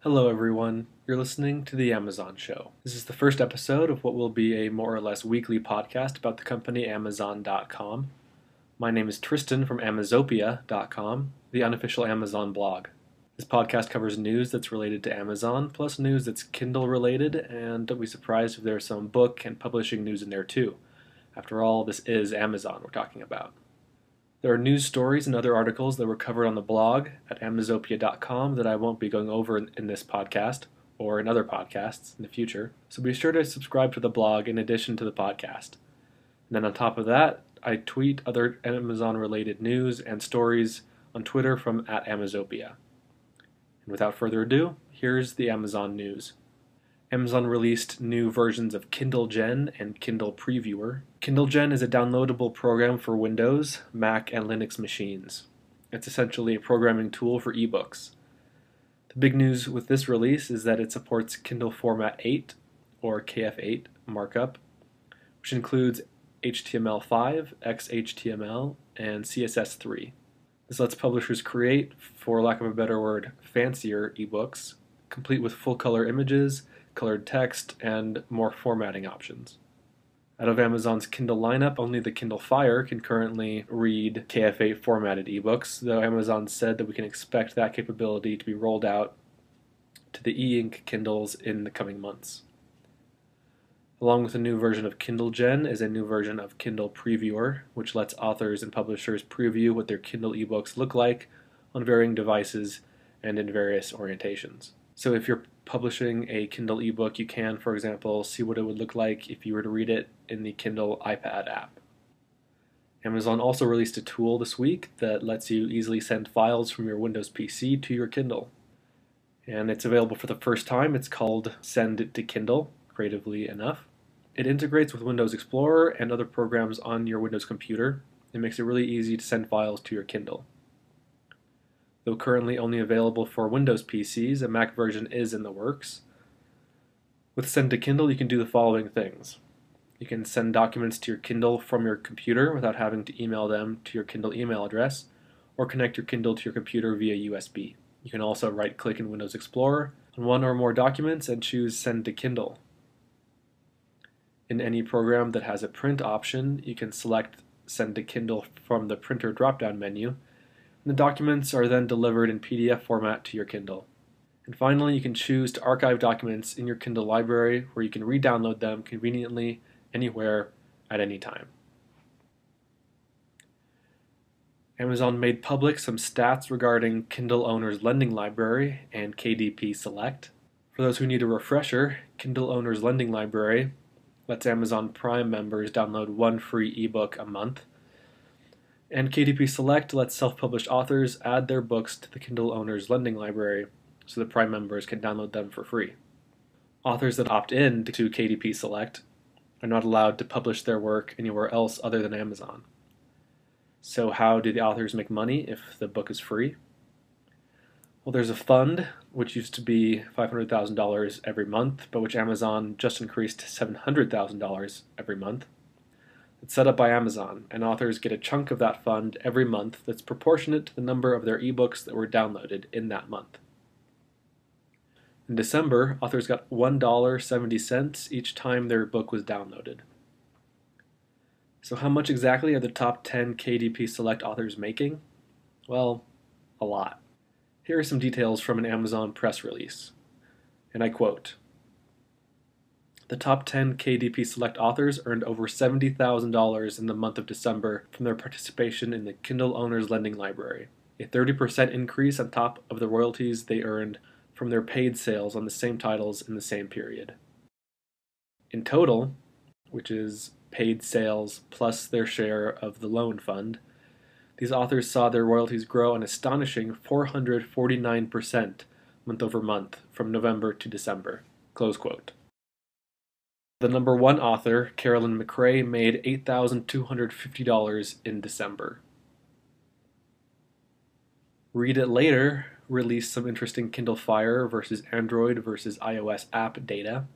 Hello everyone, you're listening to The Amazon Show. This is the first episode of what will be a more or less weekly podcast about the company Amazon.com. My name is Tristan from Amazopia.com, the unofficial Amazon blog. This podcast covers news that's related to Amazon, plus news that's Kindle related, and don't be surprised if there's some book and publishing news in there too. After all, this is Amazon we're talking about. There are news stories and other articles that were covered on the blog at Amazopia.com that I won't be going over in this podcast or in other podcasts in the future, so be sure to subscribe to the blog in addition to the podcast. And then on top of that, I tweet other Amazon-related news and stories on Twitter from @Amazopia. And without further ado, here's the Amazon news. Amazon released new versions of Kindle Gen and Kindle Previewer. Kindle Gen is a downloadable program for Windows, Mac, and Linux machines. It's essentially a programming tool for ebooks. The big news with this release is that it supports Kindle Format 8, or KF8 markup, which includes HTML5, XHTML, and CSS3. This lets publishers create, for lack of a better word, fancier ebooks, complete with full-color images, colored text, and more formatting options. Out of Amazon's Kindle lineup, only the Kindle Fire can currently read KF8 formatted ebooks, though Amazon said that we can expect that capability to be rolled out to the e-ink Kindles in the coming months. Along with a new version of Kindle Gen is a new version of Kindle Previewer, which lets authors and publishers preview what their Kindle ebooks look like on varying devices and in various orientations. So if you're publishing a Kindle ebook, you can, for example, see what it would look like if you were to read it in the Kindle iPad app. Amazon also released a tool this week that lets you easily send files from your Windows PC to your Kindle. And it's available for the first time. It's called Send to Kindle, creatively enough. It integrates with Windows Explorer and other programs on your Windows computer. It makes it really easy to send files to your Kindle. Though currently only available for Windows PCs, a Mac version is in the works. With Send to Kindle, you can do the following things. You can send documents to your Kindle from your computer without having to email them to your Kindle email address, or connect your Kindle to your computer via USB. You can also right-click in Windows Explorer on one or more documents and choose Send to Kindle. In any program that has a print option, you can select Send to Kindle from the printer drop-down menu. The documents are then delivered in PDF format to your Kindle. And finally, you can choose to archive documents in your Kindle library where you can re-download them conveniently anywhere at any time. Amazon made public some stats regarding Kindle Owners Lending Library and KDP Select. For those who need a refresher, Kindle Owners Lending Library lets Amazon Prime members download one free ebook a month, and KDP Select lets self-published authors add their books to the Kindle Owners Lending Library so that Prime members can download them for free. Authors that opt in to KDP Select are not allowed to publish their work anywhere else other than Amazon. So how do the authors make money if the book is free? Well, there's a fund, which used to be $500,000 every month, but which Amazon just increased to $700,000 every month. It's set up by Amazon, and authors get a chunk of that fund every month that's proportionate to the number of their ebooks that were downloaded in that month. In December, authors got $1.70 each time their book was downloaded. So how much exactly are the top 10 KDP Select authors making? Well, a lot. Here are some details from an Amazon press release, and I quote, "The top 10 KDP Select authors earned over $70,000 in the month of December from their participation in the Kindle Owners Lending Library, a 30% increase on top of the royalties they earned from their paid sales on the same titles in the same period. In total, which is paid sales plus their share of the loan fund, these authors saw their royalties grow an astonishing 449% month over month from November to December." Close quote. The number one author, Carolyn McRae, made $8,250 in December. Read It Later released some interesting Kindle Fire versus Android versus iOS app data.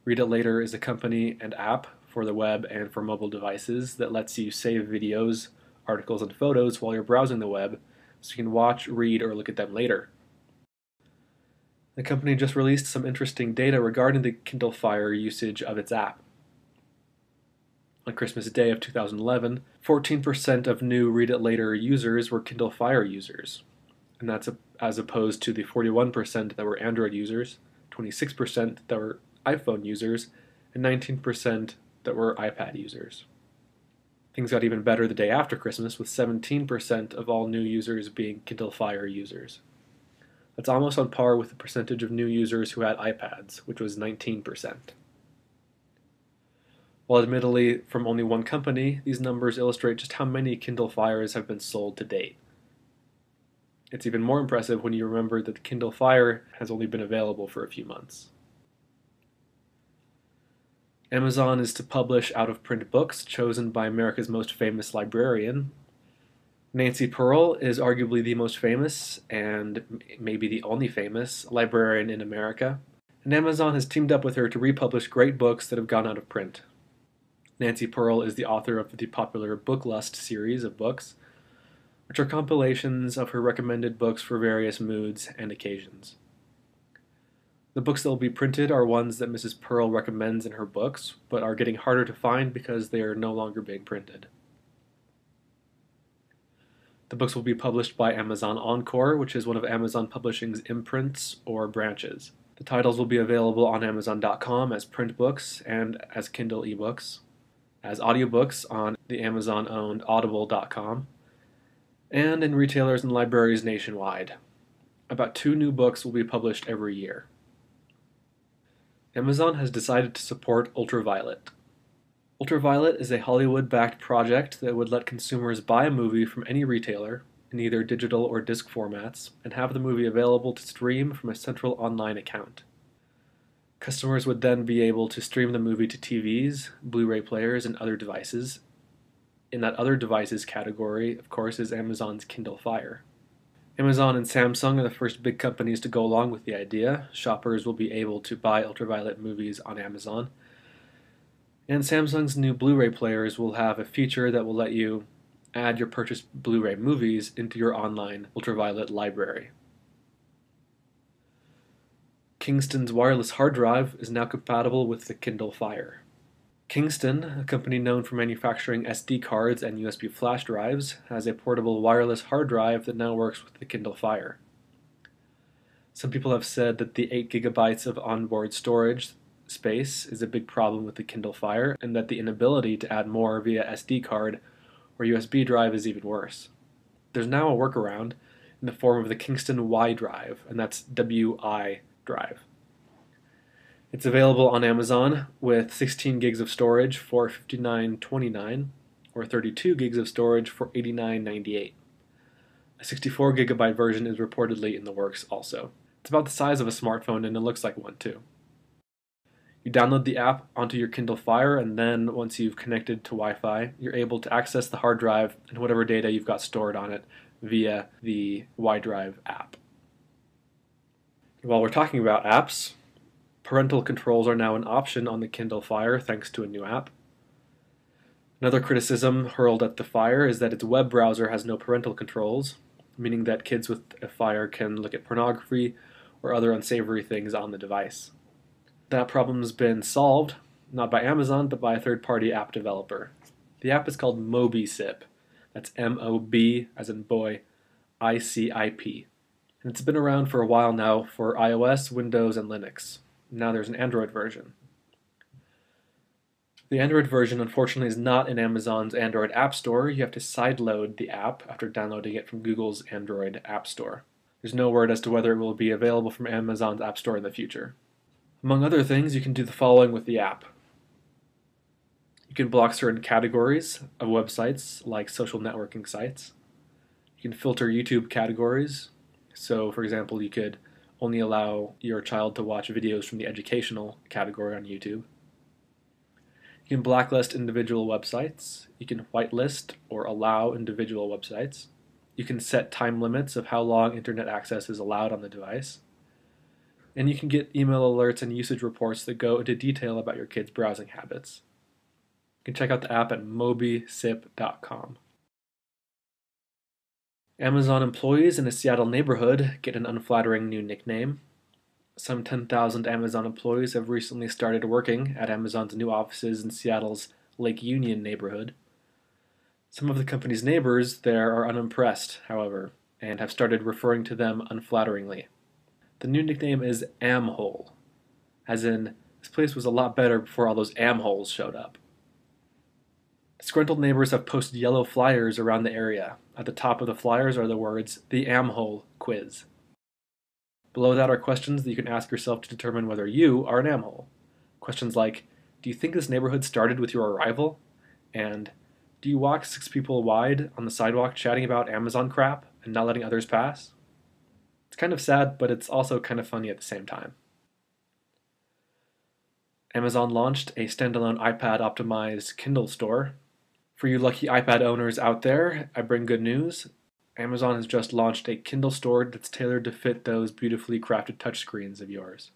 Read It Later is a company and app for the web and for mobile devices that lets you save videos, articles, and photos while you're browsing the web so you can watch, read, or look at them later. The company just released some interesting data regarding the Kindle Fire usage of its app. On Christmas Day of 2011, 14% of new Read It Later users were Kindle Fire users, and that's as opposed to the 41% that were Android users, 26% that were iPhone users, and 19% that were iPad users. Things got even better the day after Christmas, with 17% of all new users being Kindle Fire users. That's almost on par with the percentage of new users who had iPads, which was 19%. While admittedly from only one company, these numbers illustrate just how many Kindle Fires have been sold to date. It's even more impressive when you remember that the Kindle Fire has only been available for a few months. Amazon is to publish out-of-print books chosen by America's most famous librarian. Nancy Pearl is arguably the most famous, and maybe the only famous, librarian in America, and Amazon has teamed up with her to republish great books that have gone out of print. Nancy Pearl is the author of the popular Book Lust series of books, which are compilations of her recommended books for various moods and occasions. The books that will be printed are ones that Mrs. Pearl recommends in her books, but are getting harder to find because they are no longer being printed. The books will be published by Amazon Encore, which is one of Amazon Publishing's imprints or branches. The titles will be available on Amazon.com as print books and as Kindle ebooks, as audiobooks on the Amazon-owned Audible.com, and in retailers and libraries nationwide. About 2 new books will be published every year. Amazon has decided to support Ultraviolet. Ultraviolet is a Hollywood-backed project that would let consumers buy a movie from any retailer in either digital or disc formats and have the movie available to stream from a central online account. Customers would then be able to stream the movie to TVs, Blu-ray players, and other devices. In that other devices category, of course, is Amazon's Kindle Fire. Amazon and Samsung are the first big companies to go along with the idea. Shoppers will be able to buy Ultraviolet movies on Amazon. And Samsung's new Blu-ray players will have a feature that will let you add your purchased Blu-ray movies into your online Ultraviolet library. Kingston's wireless hard drive is now compatible with the Kindle Fire. Kingston, a company known for manufacturing SD cards and USB flash drives, has a portable wireless hard drive that now works with the Kindle Fire. Some people have said that the 8 gigabytes of onboard storage space is a big problem with the Kindle Fire, and that the inability to add more via SD card or USB drive is even worse. There's now a workaround in the form of the Kingston Y drive, and that's WI drive. It's available on Amazon with 16 gigs of storage for $59.29 or 32 gigs of storage for $89.98. A 64 gigabyte version is reportedly in the works also. It's about the size of a smartphone and it looks like one too. You download the app onto your Kindle Fire, and then once you've connected to Wi-Fi, you're able to access the hard drive and whatever data you've got stored on it via the Y Drive app. While we're talking about apps, parental controls are now an option on the Kindle Fire thanks to a new app. Another criticism hurled at the Fire is that its web browser has no parental controls, meaning that kids with a Fire can look at pornography or other unsavory things on the device. That problem's been solved, not by Amazon, but by a third-party app developer. The app is called MobiSip. That's M-O-B, as in boy, I-C-I-P. And it's been around for a while now for iOS, Windows, and Linux. Now there's an Android version. The Android version, unfortunately, is not in Amazon's Android App Store. You have to sideload the app after downloading it from Google's Android App Store. There's no word as to whether it will be available from Amazon's App Store in the future. Among other things, you can do the following with the app. You can block certain categories of websites, like social networking sites. You can filter YouTube categories. So, for example, you could only allow your child to watch videos from the educational category on YouTube. You can blacklist individual websites. You can whitelist or allow individual websites. You can set time limits of how long internet access is allowed on the device. And you can get email alerts and usage reports that go into detail about your kids' browsing habits. You can check out the app at mobisip.com. Amazon employees in a Seattle neighborhood get an unflattering new nickname. Some 10,000 Amazon employees have recently started working at Amazon's new offices in Seattle's Lake Union neighborhood. Some of the company's neighbors there are unimpressed, however, and have started referring to them unflatteringly. The new nickname is Amhole, as in, this place was a lot better before all those amholes showed up. Disgruntled neighbors have posted yellow flyers around the area. At the top of the flyers are the words, "The Amhole Quiz." Below that are questions that you can ask yourself to determine whether you are an amhole. Questions like, do you think this neighborhood started with your arrival? And, do you walk 6 people wide on the sidewalk chatting about Amazon crap and not letting others pass? It's kind of sad, but it's also kind of funny at the same time. Amazon launched a standalone iPad-optimized Kindle store. For you lucky iPad owners out there, I bring good news. Amazon has just launched a Kindle store that's tailored to fit those beautifully crafted touchscreens of yours.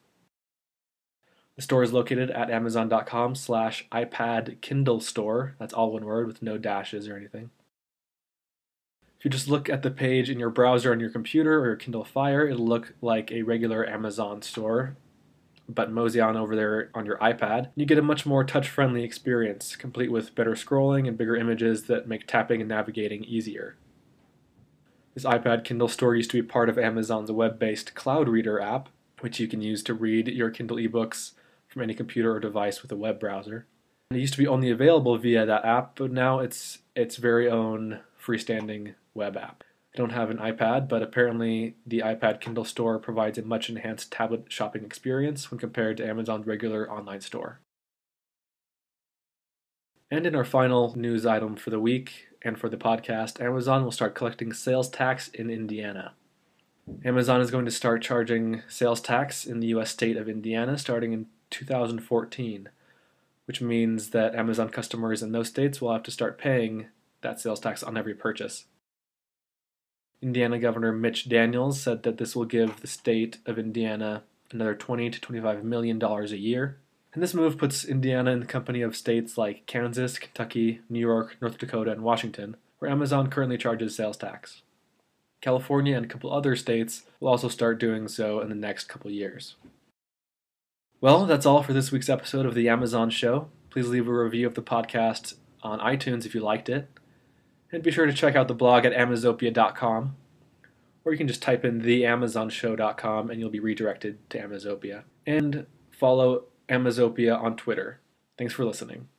The store is located at amazon.com/iPadKindleStore. That's all one word with no dashes or anything. If you just look at the page in your browser on your computer or your Kindle Fire, it'll look like a regular Amazon store, but mosey on over there on your iPad, you get a much more touch-friendly experience, complete with better scrolling and bigger images that make tapping and navigating easier. This iPad Kindle store used to be part of Amazon's web-based Cloud Reader app, which you can use to read your Kindle ebooks from any computer or device with a web browser. And it used to be only available via that app, but now it's its very own freestanding web app. I don't have an iPad, but apparently the iPad Kindle store provides a much enhanced tablet shopping experience when compared to Amazon's regular online store. And in our final news item for the week and for the podcast, Amazon will start collecting sales tax in Indiana. Amazon is going to start charging sales tax in the U.S. state of Indiana starting in 2014, which means that Amazon customers in those states will have to start paying that sales tax on every purchase. Indiana Governor Mitch Daniels said that this will give the state of Indiana another $20 to $25 million a year. And this move puts Indiana in the company of states like Kansas, Kentucky, New York, North Dakota, and Washington, where Amazon currently charges sales tax. California and a couple other states will also start doing so in the next couple years. Well, that's all for this week's episode of The Amazon Show. Please leave a review of the podcast on iTunes if you liked it. And be sure to check out the blog at amazopia.com, or you can just type in theamazonshow.com and you'll be redirected to Amazopia. And follow Amazopia on Twitter. Thanks for listening.